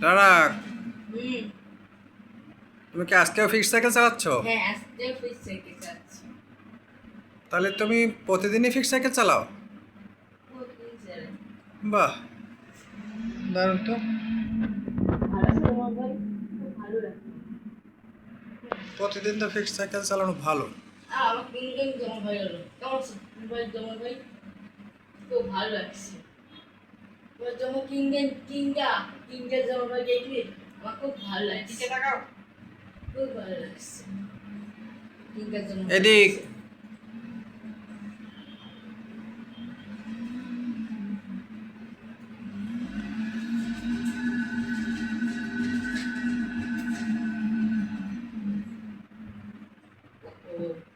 রানাক, হুম। তুমি কি আজকেও ফিক্সড সাইকেল চালাচ্ছ? হ্যাঁ, আজকে ফিক্স সাইকেল চালাচ্ছি। তাহলে তুমি প্রতিদিনই ফিক্সড সাইকেল চালাও? প্রতিদিন চালাই। বাহ, দারুণ তো। ভালো আছে তোমার ভাই? খুব ভালো লাগে। প্রতিদিন তো ফিক্সড সাইকেল চালানো ভালো। আমার কিনলেন তোমার ভাই হলো। কেমন আছে ভাই তোমার ভাই? খুব ভালো লাগছে। তোমার জন্য কিনগা তোমার ভাই দেখলি আমার খুব ভালো লাগছে। দিকে তাকাও। খুব ভালো লাগছে। কিনগার জন্য এদিক। ও